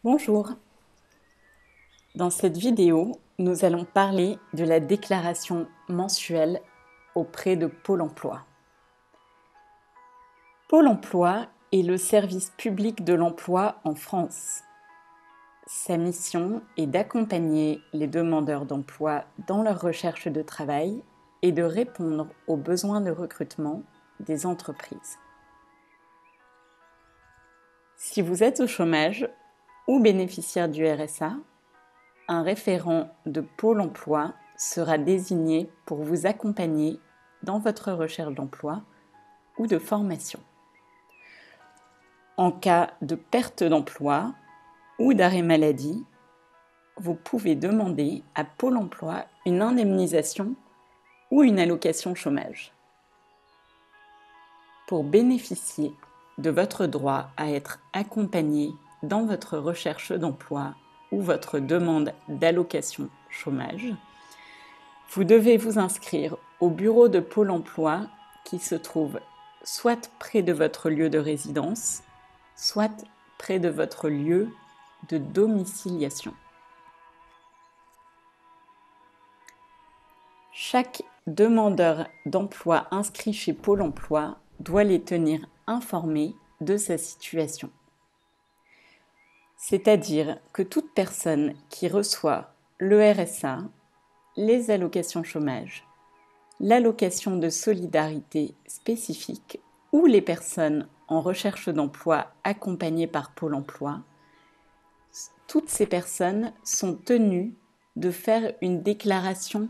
Bonjour. Dans cette vidéo, nous allons parler de la déclaration mensuelle auprès de Pôle emploi. Pôle emploi est le service public de l'emploi en France. Sa mission est d'accompagner les demandeurs d'emploi dans leur recherche de travail et de répondre aux besoins de recrutement des entreprises. Si vous êtes au chômage ou bénéficiaire du RSA, un référent de Pôle emploi sera désigné pour vous accompagner dans votre recherche d'emploi ou de formation. En cas de perte d'emploi ou d'arrêt maladie, vous pouvez demander à Pôle emploi une indemnisation ou une allocation chômage. Pour bénéficier de votre droit à être accompagné dans votre recherche d'emploi ou votre demande d'allocation chômage, vous devez vous inscrire au bureau de Pôle emploi qui se trouve soit près de votre lieu de résidence, soit près de votre lieu de domiciliation. Chaque demandeur d'emploi inscrit chez Pôle emploi doit les tenir informés de sa situation. C'est-à-dire que toute personne qui reçoit le RSA, les allocations chômage, l'allocation de solidarité spécifique ou les personnes en recherche d'emploi accompagnées par Pôle emploi, toutes ces personnes sont tenues de faire une déclaration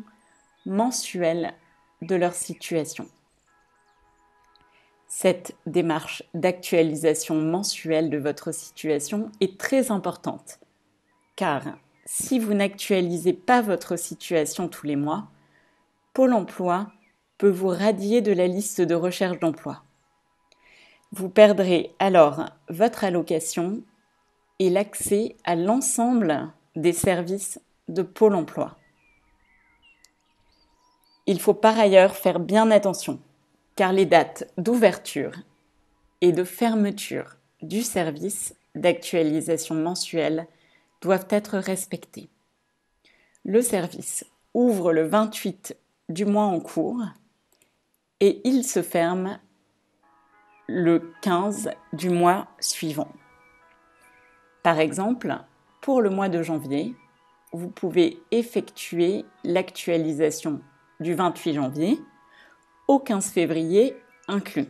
mensuelle de leur situation. Cette démarche d'actualisation mensuelle de votre situation est très importante, car si vous n'actualisez pas votre situation tous les mois, Pôle emploi peut vous radier de la liste de recherche d'emploi. Vous perdrez alors votre allocation et l'accès à l'ensemble des services de Pôle emploi. Il faut par ailleurs faire bien attention, car les dates d'ouverture et de fermeture du service d'actualisation mensuelle doivent être respectées. Le service ouvre le 28 du mois en cours et il se ferme le 15 du mois suivant. Par exemple, pour le mois de janvier, vous pouvez effectuer l'actualisation du 28 janvier au 15 février inclus.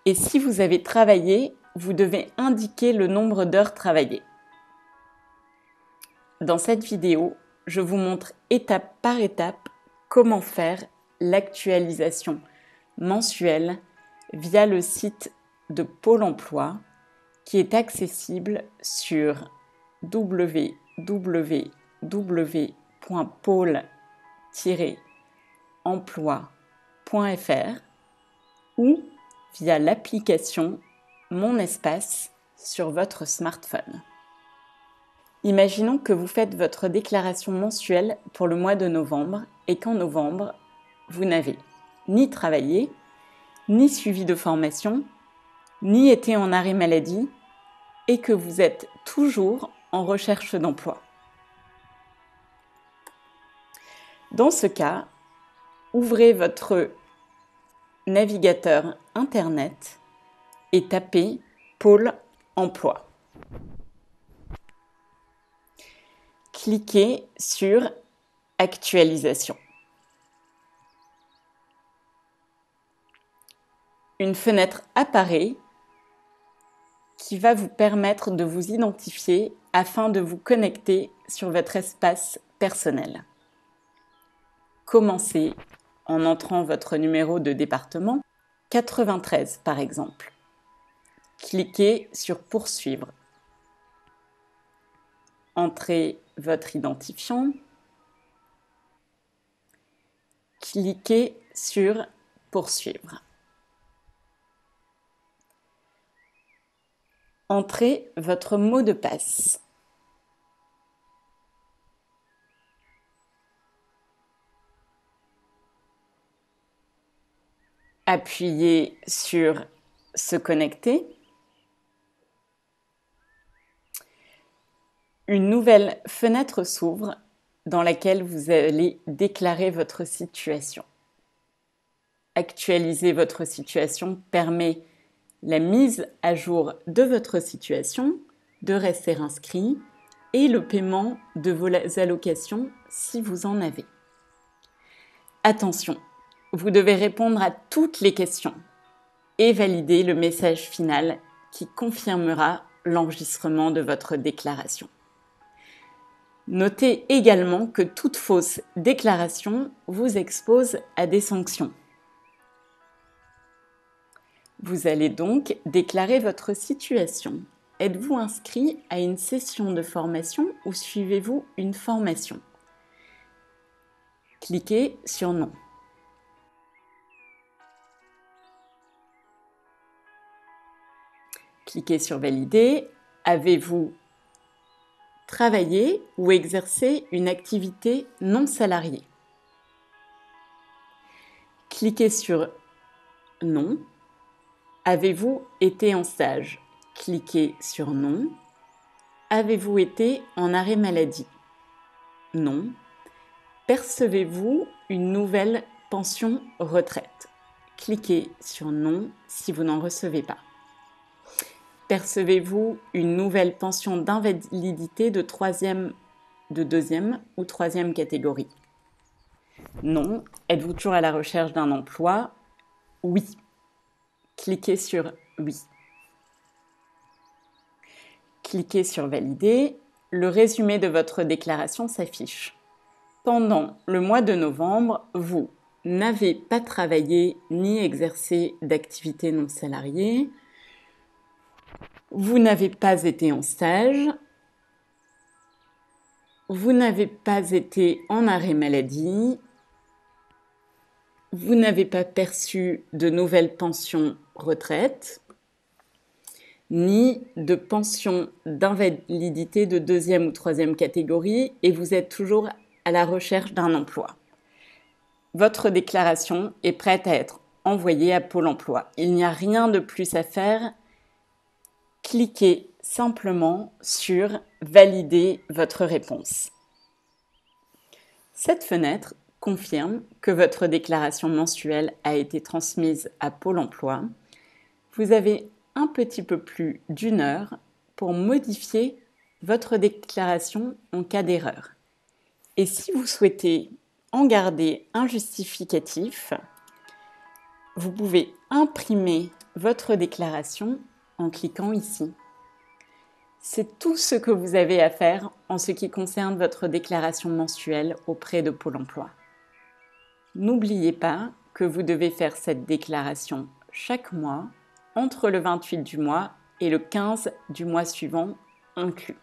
Et si vous avez travaillé, vous devez indiquer le nombre d'heures travaillées. Dans cette vidéo, je vous montre étape par étape comment faire l'actualisation mensuelle via le site de Pôle emploi qui est accessible sur www.pôle-emploi.fr ou via l'application Mon Espace sur votre smartphone. Imaginons que vous faites votre déclaration mensuelle pour le mois de novembre et qu'en novembre, vous n'avez ni travaillé, ni suivi de formation, ni été en arrêt maladie et que vous êtes toujours en recherche d'emploi. Dans ce cas, ouvrez votre navigateur Internet et tapez Pôle emploi. Cliquez sur Actualisation. Une fenêtre apparaît qui va vous permettre de vous identifier afin de vous connecter sur votre espace personnel. Commencez en entrant votre numéro de département, 93 par exemple. Cliquez sur Poursuivre. Entrez votre identifiant. Cliquez sur Poursuivre. Entrez votre mot de passe. Appuyez sur Se connecter. Une nouvelle fenêtre s'ouvre dans laquelle vous allez déclarer votre situation. Actualiser votre situation permet la mise à jour de votre situation, de rester inscrit et le paiement de vos allocations si vous en avez. Attention, vous devez répondre à toutes les questions et valider le message final qui confirmera l'enregistrement de votre déclaration. Notez également que toute fausse déclaration vous expose à des sanctions. Vous allez donc déclarer votre situation. Êtes-vous inscrit à une session de formation ou suivez-vous une formation? Cliquez sur Non. Cliquez sur Valider. Avez-vous travaillé ou exercé une activité non salariée? Cliquez sur Non. Avez-vous été en stage? Cliquez sur Non. Avez-vous été en arrêt maladie? Non. Percevez-vous une nouvelle pension retraite? Cliquez sur Non si vous n'en recevez pas. Percevez-vous une nouvelle pension d'invalidité de deuxième ou troisième catégorie? Non. Êtes-vous toujours à la recherche d'un emploi? Oui. Cliquez sur Oui. Cliquez sur Valider. Le résumé de votre déclaration s'affiche. Pendant le mois de novembre, vous n'avez pas travaillé ni exercé d'activité non salariée. Vous n'avez pas été en stage. Vous n'avez pas été en arrêt maladie. Vous n'avez pas perçu de nouvelles pensions retraite, ni de pension d'invalidité de deuxième ou troisième catégorie, et vous êtes toujours à la recherche d'un emploi. Votre déclaration est prête à être envoyée à Pôle emploi. Il n'y a rien de plus à faire. Cliquez simplement sur « Valider votre réponse ». Cette fenêtre confirme que votre déclaration mensuelle a été transmise à Pôle emploi. Vous avez un petit peu plus d'1 heure pour modifier votre déclaration en cas d'erreur. Et si vous souhaitez en garder un justificatif, vous pouvez imprimer votre déclaration en cliquant ici. C'est tout ce que vous avez à faire en ce qui concerne votre déclaration mensuelle auprès de Pôle emploi. N'oubliez pas que vous devez faire cette déclaration chaque mois entre le 28 du mois et le 15 du mois suivant inclus.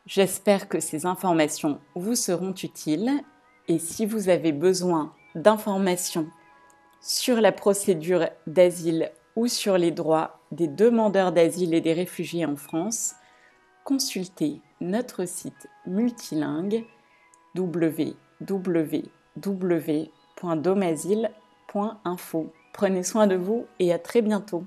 J'espère que ces informations vous seront utiles et si vous avez besoin d'informations sur la procédure d'asile ou sur les droits des demandeurs d'asile et des réfugiés en France, consultez notre site multilingue www.domasile.info. Prenez soin de vous et à très bientôt.